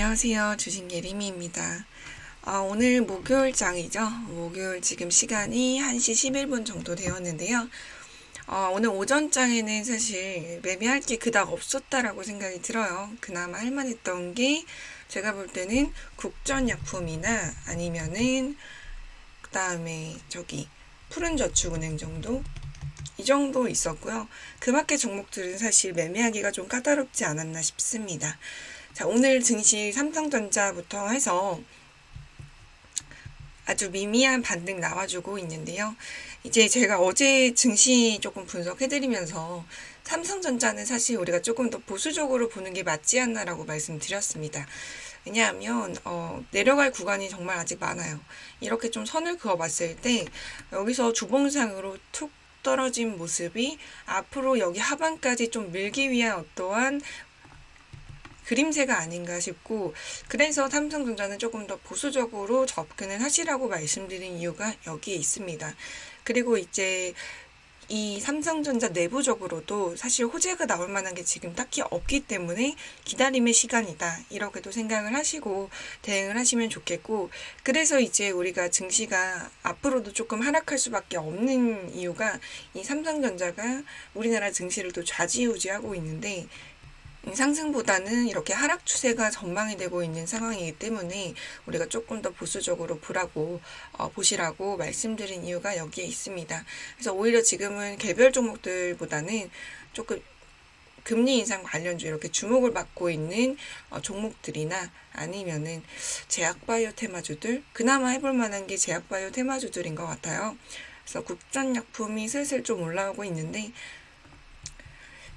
안녕하세요. 주식예림이입니다. 오늘 목요일장이죠. 목요일 지금 시간이 1시 11분 정도 되었는데요. 오늘 오전장에는 사실 매매할 게 그닥 없었다라고 생각이 들어요. 그나마 할만했던 게 제가 볼 때는 국전약품이나 아니면은 그 다음에 푸른저축은행 정도? 이 정도 있었고요. 그 밖의 종목들은 사실 매매하기가 좀 까다롭지 않았나 싶습니다. 자, 오늘 증시 삼성전자부터 해서 아주 미미한 반등 나와주고 있는데요. 이제 제가 어제 증시 조금 분석해드리면서 삼성전자는 사실 우리가 조금 더 보수적으로 보는 게 맞지 않나라고 말씀드렸습니다. 왜냐하면 내려갈 구간이 정말 아직 많아요. 이렇게 좀 선을 그어봤을 때 여기서 주봉상으로 툭 떨어진 모습이 앞으로 여기 하반까지 좀 밀기 위한 어떠한 그림새가 아닌가 싶고, 그래서 삼성전자는 조금 더 보수적으로 접근을 하시라고 말씀드린 이유가 여기에 있습니다. 그리고 이제 이 삼성전자 내부적으로도 사실 호재가 나올 만한 게 지금 딱히 없기 때문에 기다림의 시간이다, 이렇게도 생각을 하시고 대응을 하시면 좋겠고, 그래서 이제 우리가 증시가 앞으로도 조금 하락할 수밖에 없는 이유가 이 삼성전자가 우리나라 증시를 또 좌지우지하고 있는데 상승보다는 이렇게 하락 추세가 전망이 되고 있는 상황이기 때문에 우리가 조금 더 보수적으로 보시라고 말씀드린 이유가 여기에 있습니다. 그래서 오히려 지금은 개별 종목들보다는 조금 금리 인상 관련주 이렇게 주목을 받고 있는 종목들이나 아니면은 제약바이오 테마주들, 그나마 해볼 만한 게 제약바이오 테마주들인 것 같아요. 그래서 국전약품이 슬슬 좀 올라오고 있는데,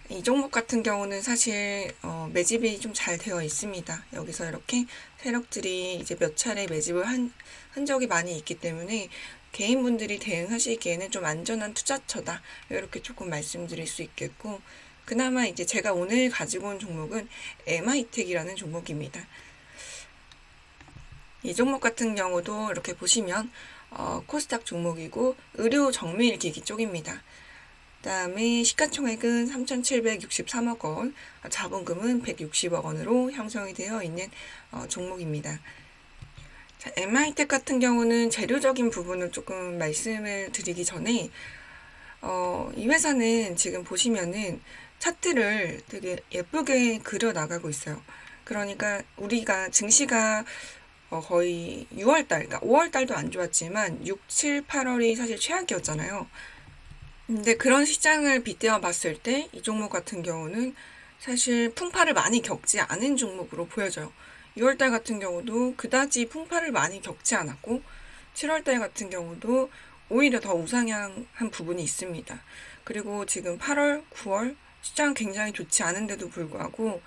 이 종목 같은 경우는 사실 매집이 좀 잘 되어 있습니다. 여기서 이렇게 세력들이 이제 몇 차례 매집을 한 흔적이 많이 있기 때문에 개인분들이 대응하시기에는 좀 안전한 투자처다, 이렇게 조금 말씀드릴 수 있겠고, 그나마 이제 제가 오늘 가지고 온 종목은 MI텍이라는 종목입니다. 이 종목 같은 경우도 이렇게 보시면 코스닥 종목이고 의료 정밀기기 쪽입니다. 그 다음에 시가총액은 3,763억 원, 자본금은 160억 원으로 형성이 되어 있는 종목입니다. 자, MI텍 같은 경우는 재료적인 부분을 조금 말씀을 드리기 전에 이 회사는 지금 보시면은 차트를 되게 예쁘게 그려 나가고 있어요. 그러니까 우리가 증시가 거의 6월달, 그러니까 5월달도 안 좋았지만 6, 7, 8월이 사실 최악이었잖아요. 근데 그런 시장을 빗대어 봤을 때 이 종목 같은 경우는 사실 풍파를 많이 겪지 않은 종목으로 보여져요. 6월달 같은 경우도 그다지 풍파를 많이 겪지 않았고, 7월달 같은 경우도 오히려 더 우상향한 부분이 있습니다. 그리고 지금 8월, 9월 시장 굉장히 좋지 않은데도 불구하고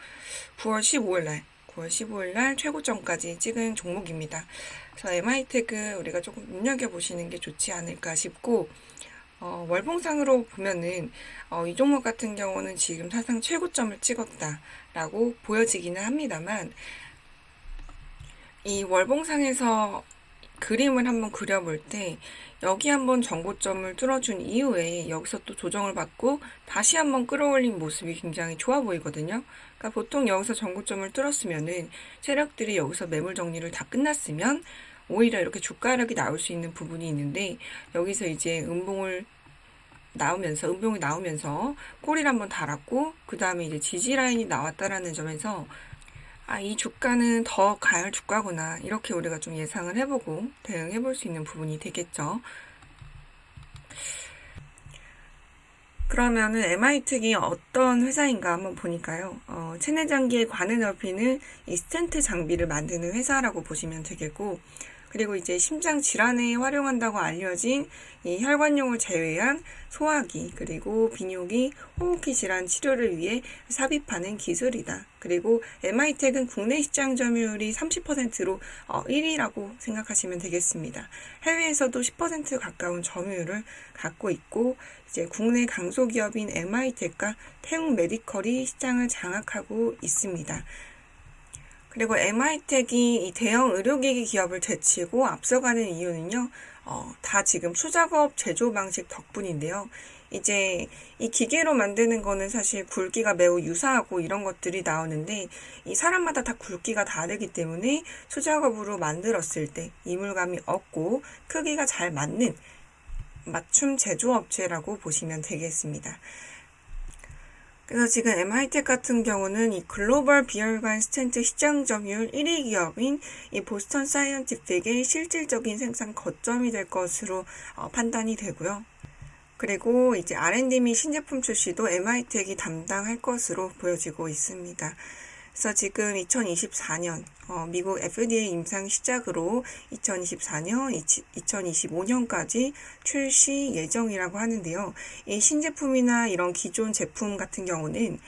9월 15일 날 최고점까지 찍은 종목입니다. 그래서 MI텍은 우리가 조금 눈여겨보시는 게 좋지 않을까 싶고, 월봉상으로 보면은 이 종목 같은 경우는 지금 사상 최고점을 찍었다라고 보여지기는 합니다만, 이 월봉상에서 그림을 한번 그려볼 때 여기 한번 전고점을 뚫어준 이후에 여기서 또 조정을 받고 다시 한번 끌어올린 모습이 굉장히 좋아 보이거든요. 그러니까 보통 여기서 전고점을 뚫었으면은 세력들이 여기서 매물 정리를 다 끝났으면 오히려 이렇게 주가락이 나올 수 있는 부분이 있는데, 여기서 이제 음봉이 나오면서 꼬리를 한번 달았고, 그 다음에 이제 지지 라인이 나왔다라는 점에서 이 주가는 더 갈 주가구나, 이렇게 우리가 좀 예상을 해보고 대응해볼 수 있는 부분이 되겠죠. 그러면은 MI텍이 어떤 회사인가 한번 보니까요. 체내 장기의 관을 넓히는 이 스텐트 장비를 만드는 회사라고 보시면 되겠고, 그리고 이제 심장 질환에 활용한다고 알려진 이 혈관용을 제외한 소화기, 그리고 비뇨기, 호흡기 질환 치료를 위해 삽입하는 기술이다. 그리고 MI텍은 국내 시장 점유율이 30%로 1위라고 생각하시면 되겠습니다. 해외에서도 10% 가까운 점유율을 갖고 있고, 이제 국내 강소기업인 MI텍과 태웅 메디컬이 시장을 장악하고 있습니다. 그리고 MI텍이 이 대형 의료기기 기업을 제치고 앞서가는 이유는요, 다 지금 수작업 제조 방식 덕분인데요. 이제 이 기계로 만드는 거는 사실 굵기가 매우 유사하고 이런 것들이 나오는데 이 사람마다 다 굵기가 다르기 때문에 수작업으로 만들었을 때 이물감이 없고 크기가 잘 맞는 맞춤 제조업체라고 보시면 되겠습니다. 그래서 지금 MI텍 같은 경우는 이 글로벌 비혈관 스텐트 시장 점유율 1위 기업인 이 보스턴 사이언티픽의 실질적인 생산 거점이 될 것으로 판단이 되고요. 그리고 이제 R&D 및 신제품 출시도 MI텍이 담당할 것으로 보여지고 있습니다. 그래서 지금 2024년 미국 FDA 임상 시작으로 2024년, 2025년까지 출시 예정이라고 하는데요. 이 신제품이나 이런 기존 제품 같은 경우는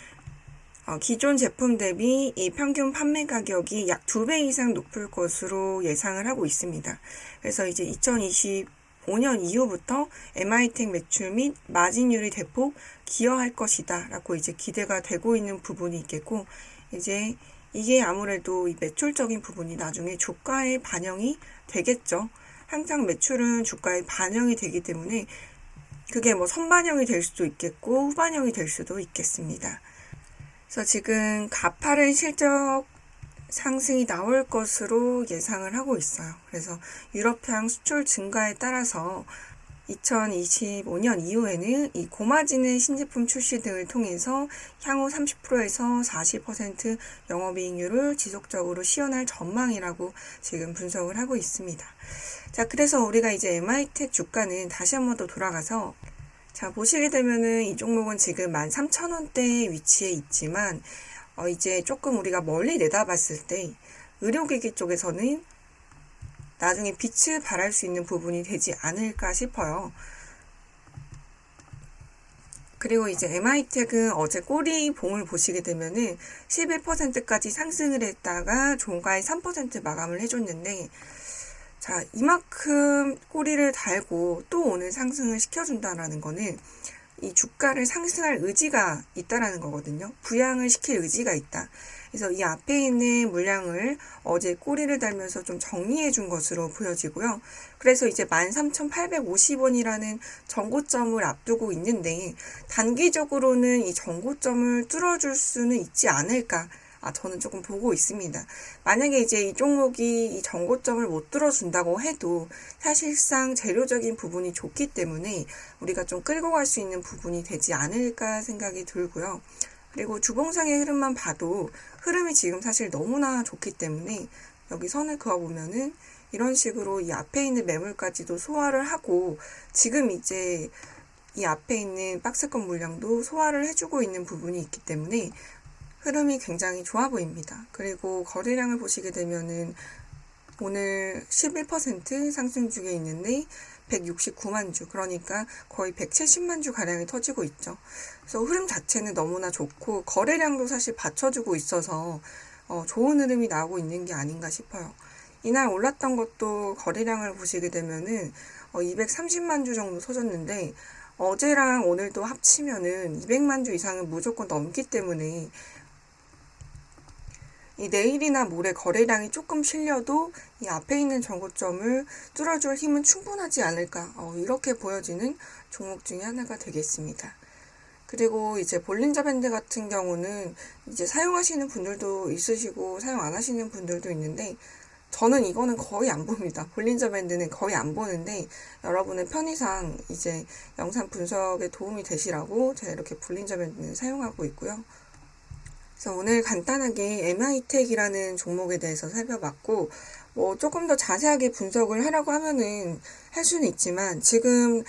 기존 제품 대비 이 평균 판매 가격이 약 2배 이상 높을 것으로 예상을 하고 있습니다. 그래서 이제 2025년 이후부터 MI텍 매출 및 마진율이 대폭 기여할 것이다 라고 이제 기대가 되고 있는 부분이 있겠고, 이제 이게 아무래도 이 매출적인 부분이 나중에 주가에 반영이 되겠죠. 항상 매출은 주가에 반영이 되기 때문에 그게 뭐 선반영이 될 수도 있겠고 후반영이 될 수도 있겠습니다. 그래서 지금 가파른 실적 상승이 나올 것으로 예상을 하고 있어요. 그래서 유럽향 수출 증가에 따라서 2025년 이후에는 이 고마진의 신제품 출시 등을 통해서 향후 30%에서 40% 영업이익률을 지속적으로 시현할 전망이라고 지금 분석을 하고 있습니다. 자, 그래서 우리가 이제 MI텍 주가는 다시 한 번 더 돌아가서 자, 보시게 되면은 이 종목은 지금 13,000원대에 위치해 있지만 이제 조금 우리가 멀리 내다봤을 때 의료기기 쪽에서는 나중에 빛을 발할 수 있는 부분이 되지 않을까 싶어요. 그리고 이제 MI텍은 어제 꼬리 봉을 보시게 되면은 11%까지 상승을 했다가 종가에 3% 마감을 해줬는데, 자, 이만큼 꼬리를 달고 또 오늘 상승을 시켜준다라는 거는 이 주가를 상승할 의지가 있다라는 거거든요. 부양을 시킬 의지가 있다. 그래서 이 앞에 있는 물량을 어제 꼬리를 달면서 좀 정리해 준 것으로 보여지고요. 그래서 이제 13,850원이라는 전고점을 앞두고 있는데 단기적으로는 이 전고점을 뚫어줄 수는 있지 않을까. 저는 조금 보고 있습니다. 만약에 이제 이 종목이 이 전고점을 못 뚫어준다고 해도 사실상 재료적인 부분이 좋기 때문에 우리가 좀 끌고 갈 수 있는 부분이 되지 않을까 생각이 들고요. 그리고 주봉상의 흐름만 봐도 흐름이 지금 사실 너무나 좋기 때문에 여기 선을 그어보면은 이런 식으로 이 앞에 있는 매물까지도 소화를 하고 지금 이제 이 앞에 있는 박스권 물량도 소화를 해주고 있는 부분이 있기 때문에 흐름이 굉장히 좋아 보입니다. 그리고 거래량을 보시게 되면은 오늘 11% 상승 중에 있는데 169만 주, 그러니까 거의 170만 주 가량이 터지고 있죠. 그래서 흐름 자체는 너무나 좋고 거래량도 사실 받쳐주고 있어서 좋은 흐름이 나오고 있는 게 아닌가 싶어요. 이날 올랐던 것도 거래량을 보시게 되면은 230만 주 정도 터졌는데 어제랑 오늘도 합치면은 200만 주 이상은 무조건 넘기 때문에 이 내일이나 모레 거래량이 조금 실려도 이 앞에 있는 전고점을 뚫어줄 힘은 충분하지 않을까, 이렇게 보여지는 종목 중에 하나가 되겠습니다. 그리고 이제 볼린저 밴드 같은 경우는 이제 사용하시는 분들도 있으시고 사용 안 하시는 분들도 있는데 저는 이거는 거의 안 봅니다. 볼린저 밴드는 거의 안 보는데 여러분의 편의상 이제 영상 분석에 도움이 되시라고 제가 이렇게 볼린저 밴드는 사용하고 있고요. 그래서 오늘 간단하게 MI텍이라는 종목에 대해서 살펴봤고, 조금 더 자세하게 분석을 하라고 하면은 할 수는 있지만, 지금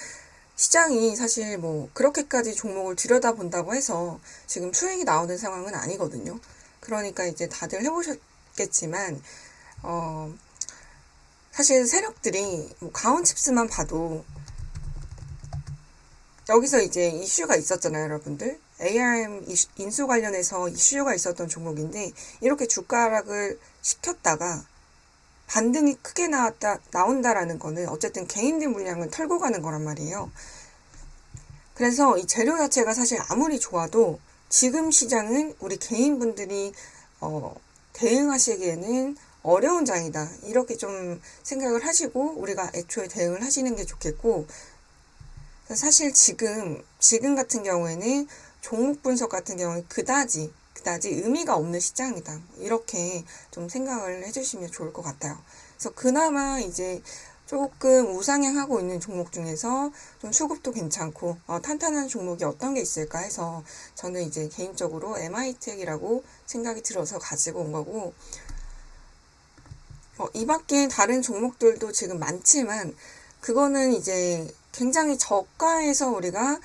시장이 사실 그렇게까지 종목을 들여다본다고 해서 지금 수익이 나오는 상황은 아니거든요. 그러니까 이제 다들 해보셨겠지만, 사실 세력들이 가온칩스만 봐도 여기서 이제 이슈가 있었잖아요, 여러분들. ARM 인수 관련해서 이슈가 있었던 종목인데 이렇게 주가 하락을 시켰다가 반등이 크게 나온다라는 거는 어쨌든 개인들 물량을 털고 가는 거란 말이에요. 그래서 이 재료 자체가 사실 아무리 좋아도 지금 시장은 우리 개인분들이 대응하시기에는 어려운 장이다. 이렇게 좀 생각을 하시고 우리가 애초에 대응을 하시는 게 좋겠고, 사실 지금 같은 경우에는 종목 분석 같은 경우에 그다지 의미가 없는 시장이다. 이렇게 좀 생각을 해주시면 좋을 것 같아요. 그래서 그나마 이제 조금 우상향하고 있는 종목 중에서 좀 수급도 괜찮고 탄탄한 종목이 어떤 게 있을까 해서 저는 이제 개인적으로 MITech이라고 생각이 들어서 가지고 온 거고, 이 밖에 다른 종목들도 지금 많지만 그거는 이제 굉장히 저가에서 우리가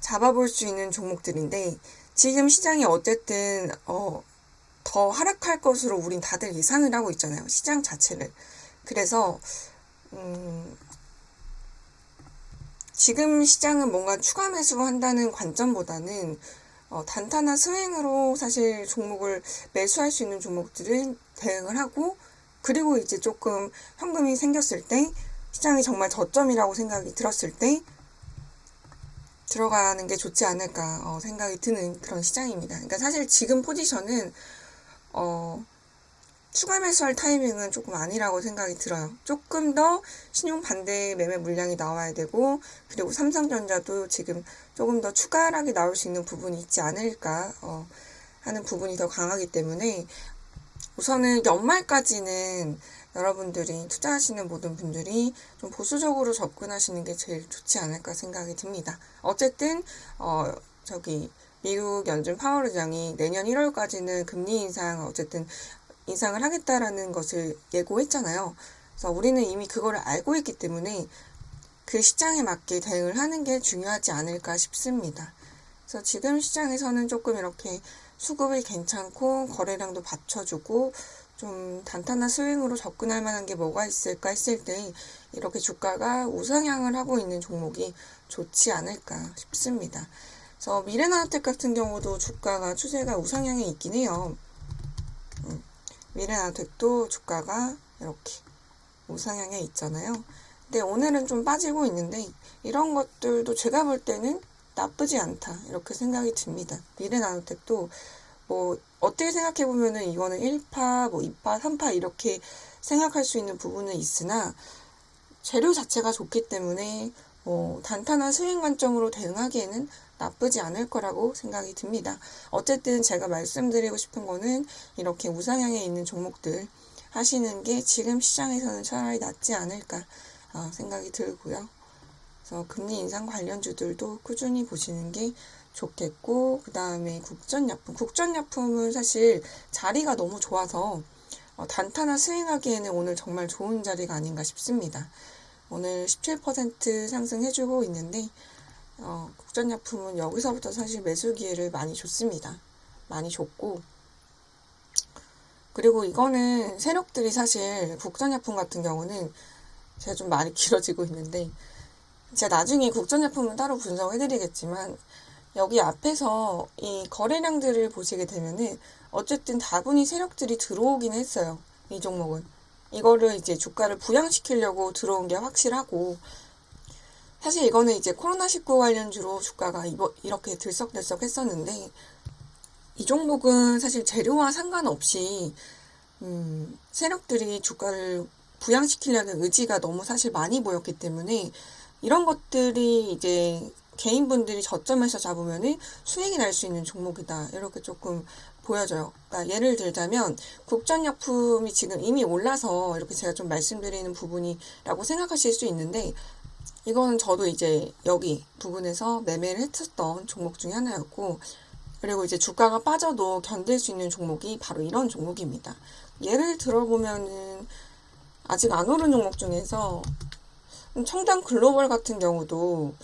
잡아볼 수 있는 종목들인데, 지금 시장이 어쨌든 더 하락할 것으로 우린 다들 예상을 하고 있잖아요. 시장 자체를. 그래서 지금 시장은 뭔가 추가 매수한다는 관점보다는 단타나 스윙으로 사실 종목을 매수할 수 있는 종목들은 대응을 하고, 그리고 이제 조금 현금이 생겼을 때 시장이 정말 저점이라고 생각이 들었을 때 들어가는 게 좋지 않을까 생각이 드는 그런 시장입니다. 그러니까 사실 지금 포지션은 추가 매수할 타이밍은 조금 아니라고 생각이 들어요. 조금 더 신용 반대 매매 물량이 나와야 되고, 그리고 삼성전자도 지금 조금 더 추가하게 나올 수 있는 부분이 있지 않을까 하는 부분이 더 강하기 때문에, 우선은 연말까지는 여러분들이 투자하시는 모든 분들이 좀 보수적으로 접근하시는 게 제일 좋지 않을까 생각이 듭니다. 어쨌든 미국 연준 파월 의장이 내년 1월까지는 금리 어쨌든 인상을 하겠다라는 것을 예고했잖아요. 그래서 우리는 이미 그거를 알고 있기 때문에 그 시장에 맞게 대응을 하는 게 중요하지 않을까 싶습니다. 그래서 지금 시장에서는 조금 이렇게 수급이 괜찮고 거래량도 받쳐주고 좀 단타나 스윙으로 접근할 만한 게 뭐가 있을까 했을 때 이렇게 주가가 우상향을 하고 있는 종목이 좋지 않을까 싶습니다. 그래서 미래나노텍 같은 경우도 주가가 추세가 우상향에 있긴 해요. 미래나노텍도 주가가 이렇게 우상향에 있잖아요. 근데 오늘은 좀 빠지고 있는데 이런 것들도 제가 볼 때는 나쁘지 않다 이렇게 생각이 듭니다. 미래나노텍도 뭐 어떻게 생각해 보면은 이거는 1파, 뭐 2파, 3파 이렇게 생각할 수 있는 부분은 있으나 재료 자체가 좋기 때문에 단타나 스윙 관점으로 대응하기에는 나쁘지 않을 거라고 생각이 듭니다. 어쨌든 제가 말씀드리고 싶은 거는 이렇게 우상향에 있는 종목들 하시는 게 지금 시장에서는 차라리 낫지 않을까 생각이 들고요. 그래서 금리 인상 관련주들도 꾸준히 보시는 게 좋겠고, 그 다음에 국전약품은 사실 자리가 너무 좋아서 단타나 스윙하기에는 오늘 정말 좋은 자리가 아닌가 싶습니다. 오늘 17% 상승해주고 있는데 국전약품은 여기서부터 사실 매수 기회를 많이 줬습니다. 많이 줬고, 그리고 이거는 세력들이 사실 국전약품 같은 경우는 제가 좀 말이 길어지고 있는데 제가 나중에 국전약품은 따로 분석해드리겠지만, 여기 앞에서 이 거래량들을 보시게 되면은 어쨌든 다분히 세력들이 들어오긴 했어요. 이 종목은. 이거를 이제 주가를 부양시키려고 들어온 게 확실하고, 사실 이거는 이제 코로나19 관련주로 주가가 이렇게 들썩들썩 했었는데, 이 종목은 사실 재료와 상관없이 세력들이 주가를 부양시키려는 의지가 너무 사실 많이 보였기 때문에 이런 것들이 이제 개인분들이 저점에서 잡으면 수익이 날 수 있는 종목이다 이렇게 조금 보여져요. 그러니까 예를 들자면 국전약품이 지금 이미 올라서 이렇게 제가 좀 말씀드리는 부분이라고 생각하실 수 있는데, 이거는 저도 이제 여기 부분에서 매매를 했었던 종목 중에 하나였고, 그리고 이제 주가가 빠져도 견딜 수 있는 종목이 바로 이런 종목입니다. 예를 들어보면은 아직 안 오른 종목 중에서 청담 글로벌 같은 경우도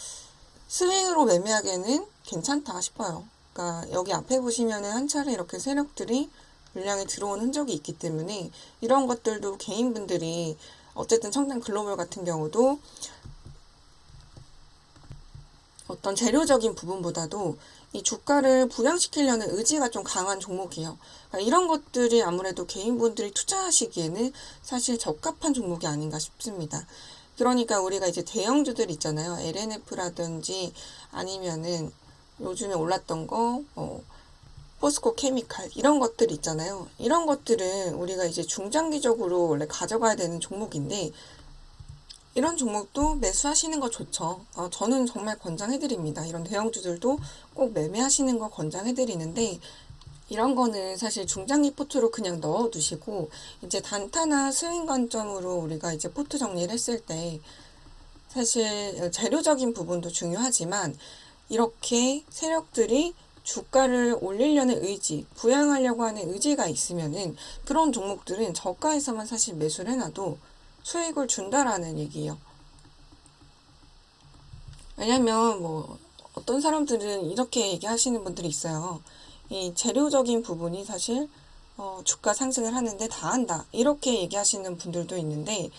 스윙으로 매매하기에는 괜찮다 싶어요. 그러니까 여기 앞에 보시면은 한 차례 이렇게 세력들이 물량이 들어온 흔적이 있기 때문에 이런 것들도 개인분들이 어쨌든 청담 글로벌 같은 경우도 어떤 재료적인 부분보다도 이 주가를 부양시키려는 의지가 좀 강한 종목이에요. 그러니까 이런 것들이 아무래도 개인분들이 투자하시기에는 사실 적합한 종목이 아닌가 싶습니다. 그러니까 우리가 이제 대형주들 있잖아요. LNF라든지 아니면은 요즘에 올랐던 거, 포스코 케미칼 이런 것들 있잖아요. 이런 것들은 우리가 이제 중장기적으로 원래 가져가야 되는 종목인데 이런 종목도 매수하시는 거 좋죠. 저는 정말 권장해드립니다. 이런 대형주들도 꼭 매매하시는 거 권장해드리는데, 이런 거는 사실 중장기 포트로 그냥 넣어두시고, 이제 단타나 스윙 관점으로 우리가 이제 포트 정리를 했을 때, 사실 재료적인 부분도 중요하지만, 이렇게 세력들이 주가를 올리려는 의지, 부양하려고 하는 의지가 있으면은 그런 종목들은 저가에서만 사실 매수를 해놔도 수익을 준다라는 얘기예요. 왜냐면 뭐 어떤 사람들은 이렇게 얘기하시는 분들이 있어요. 이 재료적인 부분이 사실 주가 상승을 하는데 다 한다. 이렇게 얘기하시는 분들도 있는데,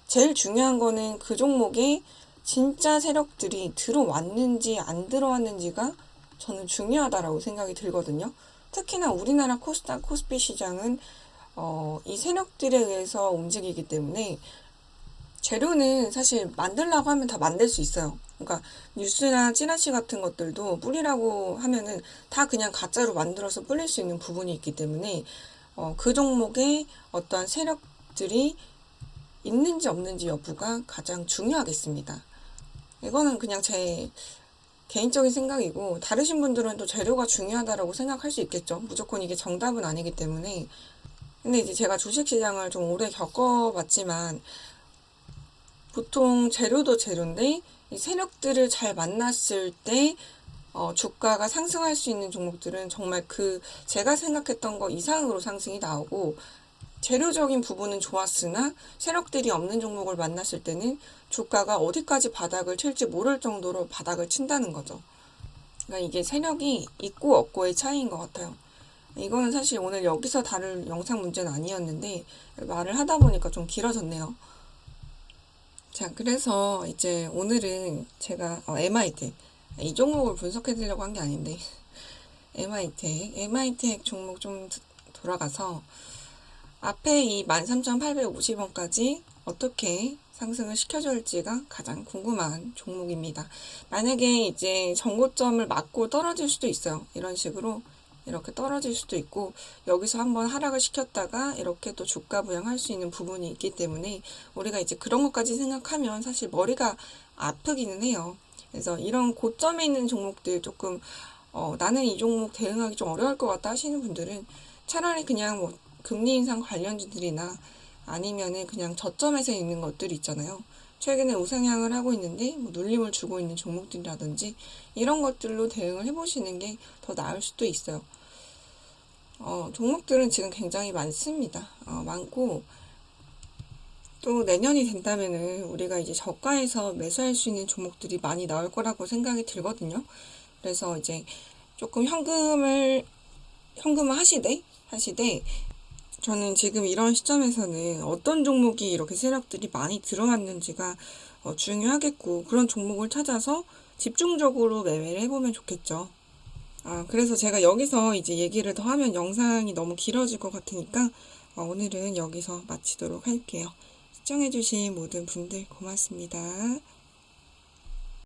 제일 중요한 거는 그 종목에 진짜 세력들이 들어왔는지 안 들어왔는지가 저는 중요하다라고 생각이 들거든요. 특히나 우리나라 코스닥, 코스피 시장은 이 세력들에 의해서 움직이기 때문에 재료는 사실 만들라고 하면 다 만들 수 있어요. 그러니까 뉴스나 찌라시 같은 것들도 뿌리라고 하면은 다 그냥 가짜로 만들어서 뿌릴 수 있는 부분이 있기 때문에 그 종목에 어떠한 세력들이 있는지 없는지 여부가 가장 중요하겠습니다. 이거는 그냥 제 개인적인 생각이고, 다르신 분들은 또 재료가 중요하다라고 생각할 수 있겠죠. 무조건 이게 정답은 아니기 때문에. 근데 이제 제가 주식시장을 좀 오래 겪어봤지만, 보통 재료도 재료인데 이 세력들을 잘 만났을 때 주가가 상승할 수 있는 종목들은 정말 제가 생각했던 거 이상으로 상승이 나오고, 재료적인 부분은 좋았으나 세력들이 없는 종목을 만났을 때는 주가가 어디까지 바닥을 칠지 모를 정도로 바닥을 친다는 거죠. 그러니까 이게 세력이 있고 없고의 차이인 것 같아요. 이거는 사실 오늘 여기서 다룰 영상 문제는 아니었는데 말을 하다 보니까 좀 길어졌네요. 자, 그래서 이제 오늘은 제가 MITech, 이 종목을 분석해 드리려고 한 게 아닌데 MITech 종목 좀 돌아가서 앞에 이 13,850원까지 어떻게 상승을 시켜줄지가 가장 궁금한 종목입니다. 만약에 이제 전고점을 맞고 떨어질 수도 있어요. 이런 식으로 이렇게 떨어질 수도 있고, 여기서 한번 하락을 시켰다가 이렇게 또 주가 부양할 수 있는 부분이 있기 때문에 우리가 이제 그런 것까지 생각하면 사실 머리가 아프기는 해요. 그래서 이런 고점에 있는 종목들 조금 나는 이 종목 대응하기 좀 어려울 것 같다 하시는 분들은 차라리 그냥 뭐 금리 인상 관련주들이나 아니면은 그냥 저점에서 있는 것들이 있잖아요. 최근에 우상향을 하고 있는데 뭐 눌림을 주고 있는 종목들이라든지 이런 것들로 대응을 해보시는 게 더 나을 수도 있어요. 종목들은 지금 굉장히 많습니다. 많고, 또 내년이 된다면은 우리가 이제 저가에서 매수할 수 있는 종목들이 많이 나올 거라고 생각이 들거든요. 그래서 이제 조금 현금을 하시되 저는 지금 이런 시점에서는 어떤 종목이 이렇게 세력들이 많이 드러났는지가 중요하겠고, 그런 종목을 찾아서 집중적으로 매매를 해보면 좋겠죠. 그래서 제가 여기서 이제 얘기를 더 하면 영상이 너무 길어질 것 같으니까 오늘은 여기서 마치도록 할게요. 시청해주신 모든 분들 고맙습니다.